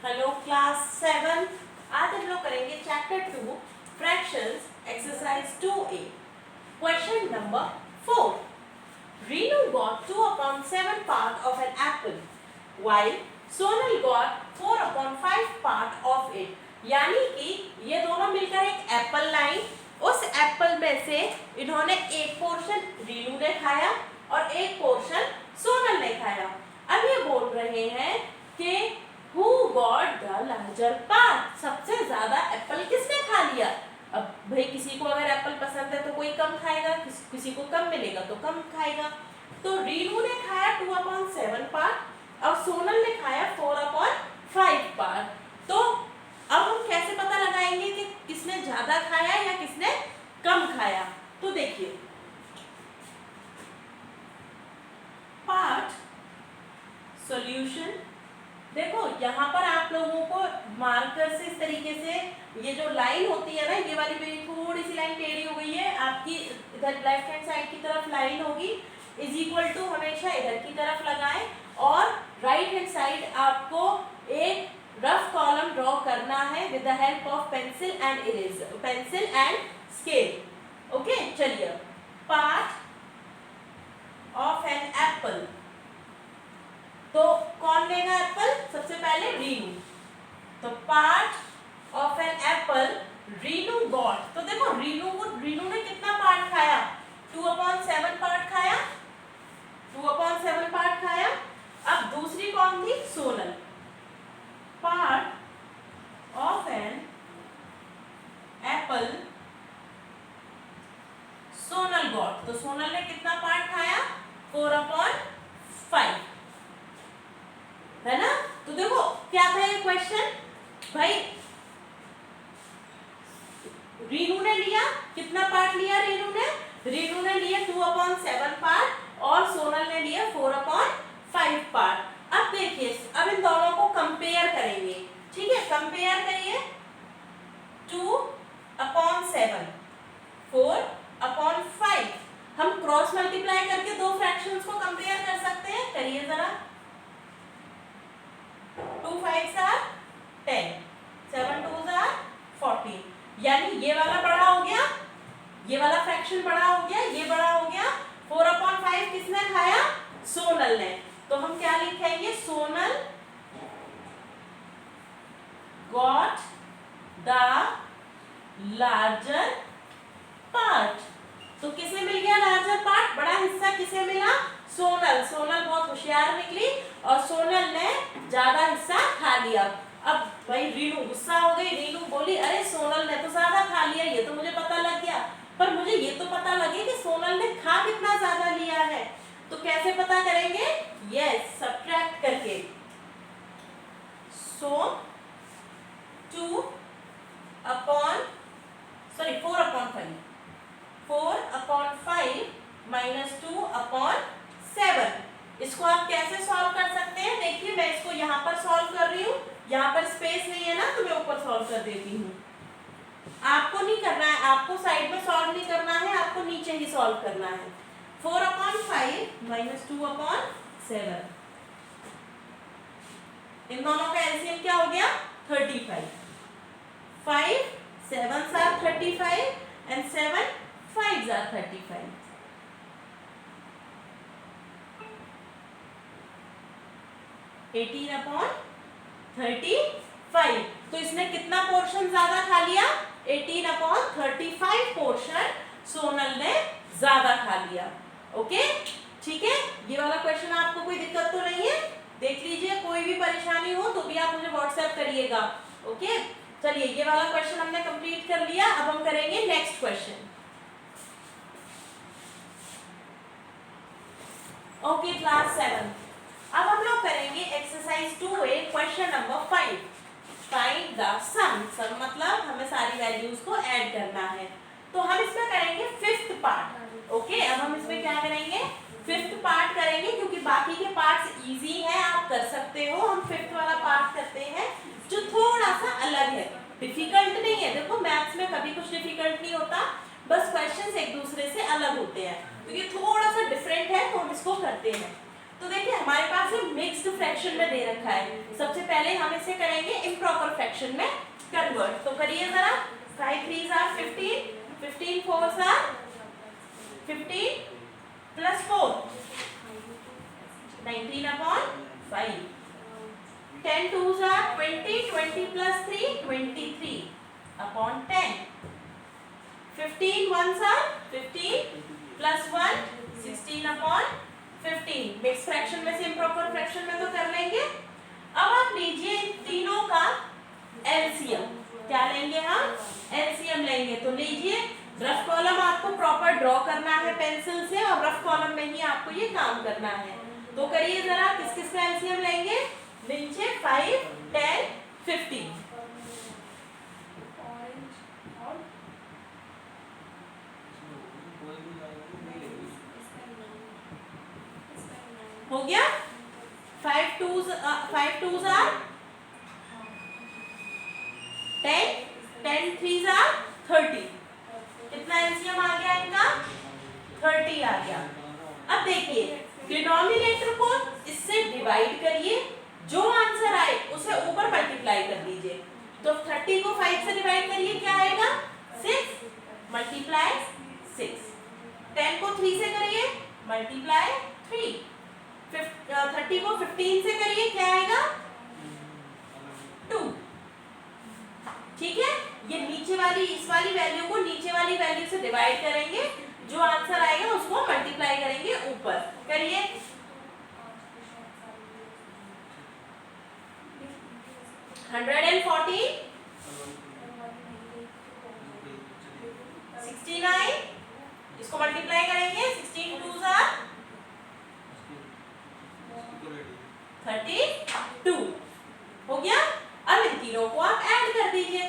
Hello class 7। आज हम लोग करेंगे chapter 2 fractions exercise 2A question number 4। Renu got 2/7 part of an apple while Sonal got 4/5 part of it। यानी कि ये दोनों मिलकर एक एप्पल लाइन, उस एप्पल में से इन्होंने एक पोर्शन रीनू ने खाया और एक पोर्शन सोनल ने खाया। अब ये बोल रहे हैं कि Who got the larger part? सबसे ज्यादा एप्पल किसने खा लिया? अब भाई किसी को अगर एप्पल पसंद है तो कोई कम खाएगा, किसी को कम मिलेगा तो कम खाएगा। तो रीनू ने खाया 2/7 पार्ट और सोनल ने खाया 4/5 पार्ट। तो अब हम कैसे पता लगाएंगे कि किसने ज्यादा खाया या किसने कम खाया? तो देखिए, पार्ट सॉल्यूशन, देखो यहाँ पर आप लोगों को मार्कर से इस तरीके से ये जो लाइन होती है ना, ये वाली मेरी थोड़ी सी लाइन टेढ़ी हो गई है, आपकी इधर लेफ्ट हैंड साइड की तरफ लाइन होगी, इज इक्वल टू हमेशा इधर की तरफ लगाएं और राइट हैंड साइड आपको एक रफ कॉलम ड्रॉ करना है with the help of pencil and eraser, pencil and scale. Okay, चलिए, पार्ट ऑफ एन एप्पल, तो कौन लेगा एप्पल? सबसे पहले रीनू। तो part of an apple Renu got, तो देखो रीनू ने कितना पार्ट खाया? 2/7 पार्ट खाया, 2/7 पार्ट खाया। अब दूसरी कौन थी? Sonal. Part of an apple Sonal got, तो सोनल ने कितना पार्ट खाया? 4/5, है ना? तो देखो क्या था ये क्वेश्चन, भाई रीनू ने लिया कितना पार्ट लिया? रीनू ने लिया 2/7 पार्ट और सोनल ने लिया 4/5 पार्ट। अब देखिए, अब इन दोनों को कंपेयर करेंगे, ठीक है? कंपेयर करिए, 2/7 4/5, हम क्रॉस मल्टीप्लाई करके दो फ्रैक्शंस को कंपेयर कर सकते हैं। करिए जरा, 2 5s are 10, 7 2s are 14, यानी ये वाला बड़ा हो गया, ये वाला फ्रैक्शन बड़ा हो गया, ये बड़ा हो गया। 4/5 किसने खाया? सोनल ने। तो हम क्या लिखेंगे? Sonal got the larger part. तो किसे मिल गया लार्जर पार्ट? बड़ा हिस्सा किसे मिला? सोनल। सोनल बहुत होशियार निकली और सोनल ने ज्यादा हिस्सा खा लिया। अब भाई रीनू गुस्सा हो गई, रीनू बोली अरे सोनल ने तो ज्यादा खा लिया, ये तो मुझे पता लग गया, पर मुझे ये तो पता लगे कि सोनल ने खा कितना ज्यादा लिया है। तो कैसे पता करेंगे? यस, सब्ट्रैक्ट करके। सो 4/5 माइनस 2/7, इसको आप कैसे सॉल्व कर सकते हैं? देखिए, मैं इसको यहाँ पर सॉल्व कर रही हूँ, यहाँ पर स्पेस नहीं है ना, तो मैं ऊपर सॉल्व कर देती हूँ। आपको नहीं करना है, आपको साइड में सॉल्व नहीं करना है, आपको नीचे ही सॉल्व करना है। 4/5 माइनस 2/7, इन दोनों का एलसीएम क्या हो गया? 35। 5 7s are 35 and 7 5s are 35। 18/35, तो इसने कितना पोर्शन ज्यादा खा लिया? 18/35 पोर्शन सोनल ने ज्यादा खा लिया। ओके, ठीक है? ये वाला क्वेश्चन आपको कोई दिक्कत तो नहीं है? देख लीजिए, कोई भी परेशानी हो तो भी आप मुझे व्हाट्सएप करिएगा। ओके, चलिए, ये वाला क्वेश्चन हमने कंप्लीट कर लिया। अब हम करेंगे नेक्स्ट क्वेश्चन। ओके क्लास 7, अब हम लोग करेंगे exercise 2A question number 5। Find the sum, sum मतलब हमें सारी वैल्यूज को ऐड करना है। तो हम इसमें करेंगे 5th पार्ट। ओके, अब हम इसमें क्या करेंगे? 5th पार्ट करेंगे, क्योंकि बाकी के पार्ट्स इजी हैं, आप कर सकते हो। हम 5th वाला पार्ट करते हैं जो थोड़ा सा अलग है, डिफिकल्ट नहीं है। देखो, मैथ्स में कभी कुछ डिफिकल्ट नहीं होता, बस क्वेश्चंस एक दूसरे से अलग होते हैं, तो ये थोड़ा सा डिफरेंट है, तो हम इसको करते हैं। तो देखिए, हमारे पास ये मिक्स्ड फ्रैक्शन में दे रखा है। सबसे पहले पहले हम इसे करेंगे इम्प्रॉपर फ्रैक्शन में कन्वर्ट। तो करिए जरा, 5 3s are 15, 15 4s are 15 plus 4 19 upon 5, 10 2s are 20, 20 plus 3 23 upon 10, 15 1s are 15 plus 1 16 upon 15। Mix fraction में से इम्प्रॉपर फ्रैक्शन में तो कर लेंगे। अब आप लीजिए इन तीनों का एलसीएम। क्या लेंगे हम? एलसीएम लेंगे। तो लीजिए, रफ कॉलम आपको प्रॉपर ड्रॉ करना है पेंसिल से और रफ कॉलम में ही आपको ये काम करना है। तो करिए जरा, किस किस का एलसीएम लेंगे? नीचे 5 10 15 हो गया। 5 2s are 10, 10 3s are 30। कितना एलसीएम आ गया इनका? 30 आ गया। अब देखिए, डिनोमिनेटर को इससे डिवाइड करिए, जो आंसर आए उसे ऊपर मल्टीप्लाई कर दीजिए। तो 30 को 5 से डिवाइड करिए, क्या आएगा? 6 मल्टीप्लाई 6। 10 को 3 से करिए, मल्टीप्लाई 3। 30 को 15 से करिए, क्या आएगा? 2। ठीक है, ये नीचे वाली इस वाली वैल्यू को नीचे वाली वैल्यू से डिवाइड करेंगे, जो आंसर आएगा उसको मल्टीप्लाई करेंगे ऊपर। करिए, 114 69, इसको मल्टीप्लाई करेंगे, 16 2s are 32। हो गया। अब इन तीनों को आप ऐड कर दीजिए,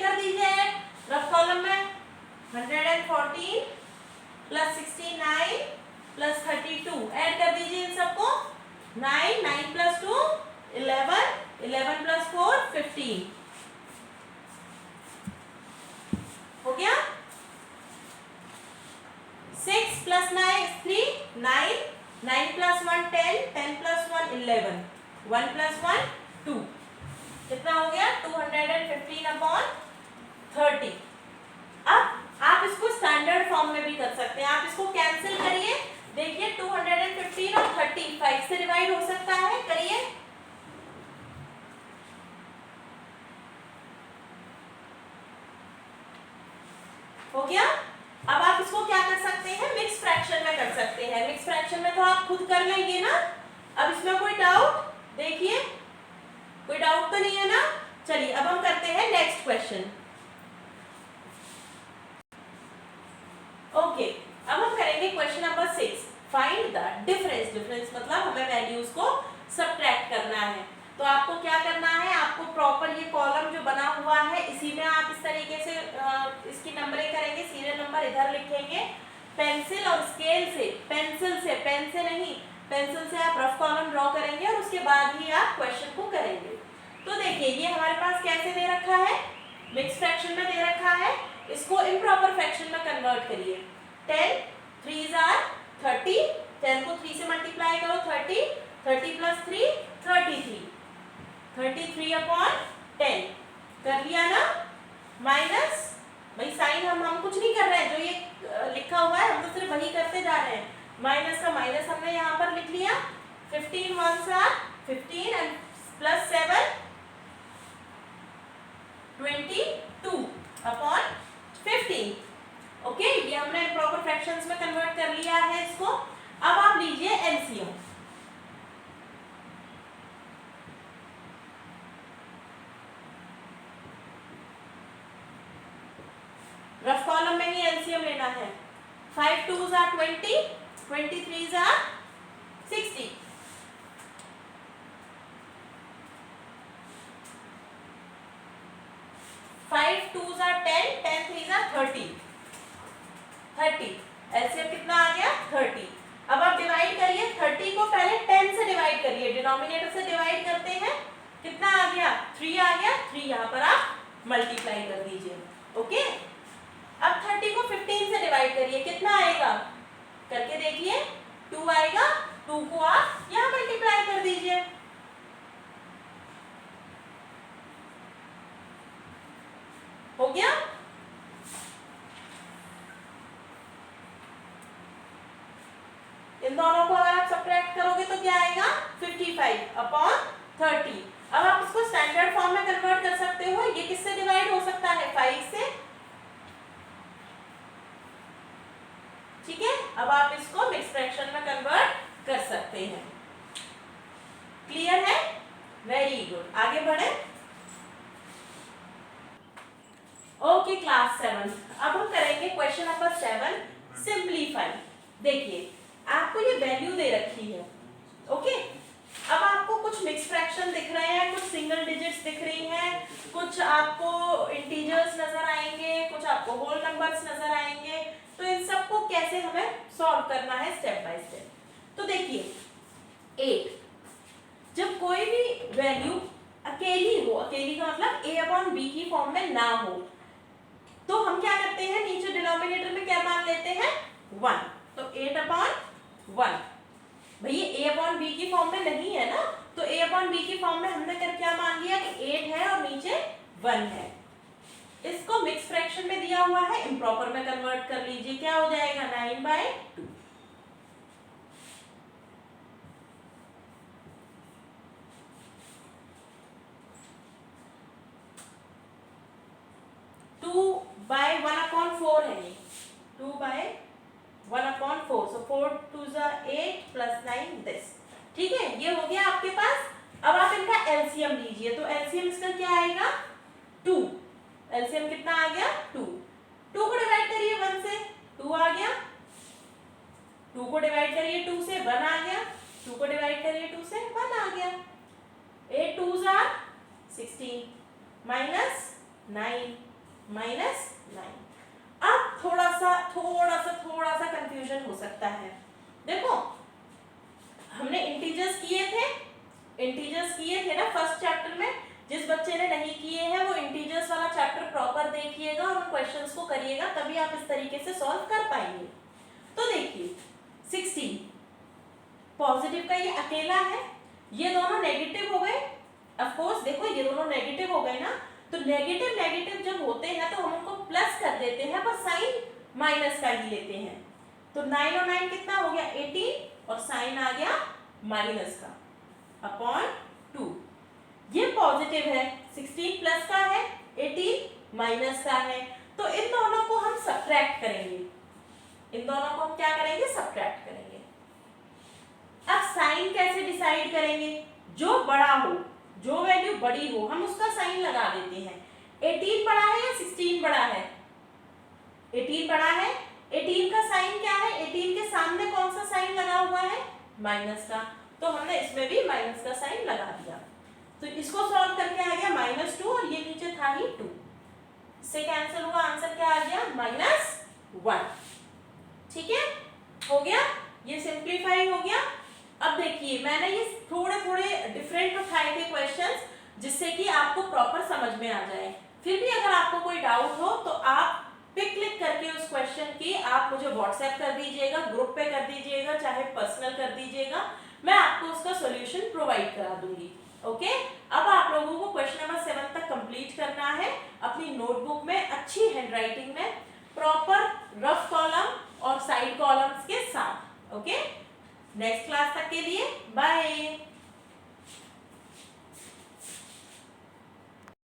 रफ कॉलम में 114 प्लस 69 प्लस 32 ऐड कर दीजिए इन सबको। 9 9 प्लस 2 11, 11 प्लस 4 15। हो गया। 6 प्लस 9 3 9, 9 प्लस 1 10, 10 प्लस 1 11, 1 प्लस 1 2। कितना हो गया? 215 अपॉन 30। अब आप इसको स्टैंडर्ड फॉर्म में भी कर सकते हैं। आप इसको कैंसिल करिए, देखिए 215 और 35 से डिवाइड हो सकता है। करिए, हो गया। अब आप इसको क्या कर सकते हैं? मिक्स फ्रैक्शन में कर सकते हैं। मिक्स फ्रैक्शन में तो आप खुद कर लेंगे ना। अब इसमें कोई डाउट? देखिए, कोई डाउट तो नहीं है ना। चलिए, अब हम करते हैं नेक्स्ट क्वेश्चन। ओके, अब हम करेंगे question number 6। Find the difference. Difference मतलब हमें वैल्यूज को सब्ट्रैक्ट करना है। तो आपको क्या करना है? आपको प्रॉपर ये कॉलम जो बना हुआ है, इसी में आप इस तरीके से इसकी नंबरिंग करेंगे, सीरियल नंबर इधर लिखेंगे। पेंसिल और स्केल से, पेन से नहीं, पेंसिल से आप रफ कॉलम ड्रॉ करेंगे और उसके बाद ही आप क्वेश्चन को करेंगे। तो देखिए, ये हमारे पास कैसे दे रखा है? मिक्स फ्रैक्शन में दे रखा है। इसको इम्प्रॉपर फ्रैक्शन में कन्वर्ट करिए। 10 3s are 30, 10 को 3 से मल्टीप्लाई करो, 30, 30 प्लस 3 33, 33 अपॉन 10। कर लिया ना? माइनस, भाई साइन हम कुछ नहीं कर रहे हैं, जो ये लिखा हुआ है हम तो सिर्फ वही करते जा रहे हैं। माइनस का माइनस हमने यहाँ पर लिख लिया। 15 1s are 15 and plus 7 22 upon 15। Okay, ये हमने प्रॉपर फ्रैक्शंस में कन्वर्ट कर लिया है इसको। अब आप लीजिए एलसीएम। रफ कॉलम में ही एलसीएम लेना है। 5 2s are 20, 23s are 60। 5 2s are 10, 10 3s are 30। 30 LCM कितना आ गया? 30। अब आप डिवाइड करिए। 30 को पहले 10 से डिवाइड करिए, डिनोमिनेटर से डिवाइड करते हैं। कितना आ गया? 3 आ गया। 3 यहाँ पर आप मल्टीप्लाई कर दीजिए। ओके, अब 30 को 15 से डिवाइड करिए, कितना आएगा? करके देखिए, 2 आएगा। 2 को आप यहाँ मल्टीप्लाई कर दीजिए। हो गया? इन दोनों को अगर आप सब्ट्रैक्ट करोगे तो क्या आएगा? 55/30। अब आप इसको स्टैंडर्ड फॉर्म में कन्वर्ट कर सकते हो। ये किससे डिवाइड हो सकता है? 5 से। ठीक है, अब आप इसको मिक्स फ्रैक्शन में कन्वर्ट कर सकते हैं। क्लियर है? वेरी गुड, आगे बढ़े। ओके क्लास 7, अब हम करेंगे क्वेश्चन नंबर 7, सिंप्लीफाई। देखिए आपको ये वैल्यू दे रखी है, ओके। अब आपको कुछ मिक्स फ्रैक्शन दिख रहे हैं, कुछ सिंगल डिजिट्स दिख रही हैं, कुछ आपको इंटीजर्स नजर आएंगे, कुछ आपको होल नंबर्स नजर आएंगे। तो इन सबको कैसे हमें सॉल्व करना है स्टेप बाय स्टेप। तो देखिए 8, जब कोई भी वैल्यू अकेली हो, अकेली का मतलब a/b की फॉर्म में ना हो, तो हम क्या करते हैं, नीचे डिनोमिनेटर में क्या मान लेते हैं? 1। तो 8/1। भैया a/b की फॉर्म में नहीं है ना, तो a/b की फॉर्म में हमने क्या मान लिया कि 8 है और नीचे 1 है। इसको मिक्स फ्रैक्शन में दिया हुआ है, इम्प्रॉपर में कन्वर्ट कर लीजिए, क्या हो जाएगा? 9/2। 2/1/4 है ये, 2/1/4। सो 4 2 8 + 9 दिस। ठीक है, ये हो गया आपके पास। अब आप इनका एलसीएम लीजिए, तो एलसीएम इसका क्या आएगा? 2। एलसीएम कितना आ गया? 2। 2 को डिवाइड करिए 1 से, 2 आ गया। 2 को डिवाइड करिए 2 से, 1 आ गया। 2 को डिवाइड करिए 2 से, 1 आ गया। 8 2s are 16 -9 -9। अब थोड़ा सा कंफ्यूजन हो सकता है। देखो हमने इंटीजर्स किए थे ना फर्स्ट चैप्टर में। जिस बच्चे ने नहीं किए हैं वो इंटीजर्स वाला चैप्टर प्रॉपर देखिएगा और उन क्वेश्चंस को करिएगा, तभी आप इस तरीके से सॉल्व कर पाएंगे। तो देखिए 16 पॉजिटिव का ये अकेला है, ये दोनों नेगेटिव हो गए। ऑफ कोर्स देखो ये दोनों नेगेटिव हो गए ना, तो नेगेटिव जब होते हैं तो हम उनको प्लस कर देते हैं, पर साइन माइनस का ही लेते हैं। तो 9 और 9 कितना हो गया? 18 और साइन आ गया माइनस का अपॉन 2। ये पॉजिटिव है, 16 प्लस का है, 18 माइनस का है। तो इन दोनों को हम सब्ट्रैक्ट करेंगे, इन दोनों को हम क्या करेंगे? सब्ट्रैक्ट करेंगे। अब साइन कैसे डिसाइड करेंगे? जो बड़ा हो, जो वैल्यू बड़ी हो, हम उसका साइन लगा देते हैं। 18 बड़ा है या 16 बड़ा है? 18 बड़ा है। 18 का साइन क्या है? 18 के सामने कौन सा साइन लगा हुआ है? माइनस का। तो हमने इसमें भी माइनस का साइन लगा दिया। तो इसको सॉल्व करके आ गया -2 और ये नीचे था ही 2, इससे कैंसिल हुआ, आंसर क्या आ गया? -1। ठीक है, हो गया, ये सिंप्लीफाई हो गया। अब देखिए मैंने ये थोड़े डिफरेंट उठाए थे क्वेश्चंस, जिससे कि आपको प्रॉपर समझ में आ जाए। फिर भी अगर आपको कोई डाउट हो तो आप पिक क्लिक करके उस क्वेश्चन की आप मुझे व्हाट्सएप कर दीजिएगा, ग्रुप पे कर दीजिएगा, चाहे पर्सनल कर दीजिएगा, मैं आपको उसका सॉल्यूशन प्रोवाइड करा दूंगी। ओके, अब आप लोगों को क्वेश्चन नंबर 7 तक कंप्लीट करना है अपनी नोटबुक में, अच्छी हैंडराइटिंग में, प्रॉपर रफ कॉलम और साइड कॉलम्स के साथ। ओके, नेक्स्ट क्लास तक के लिए बाय।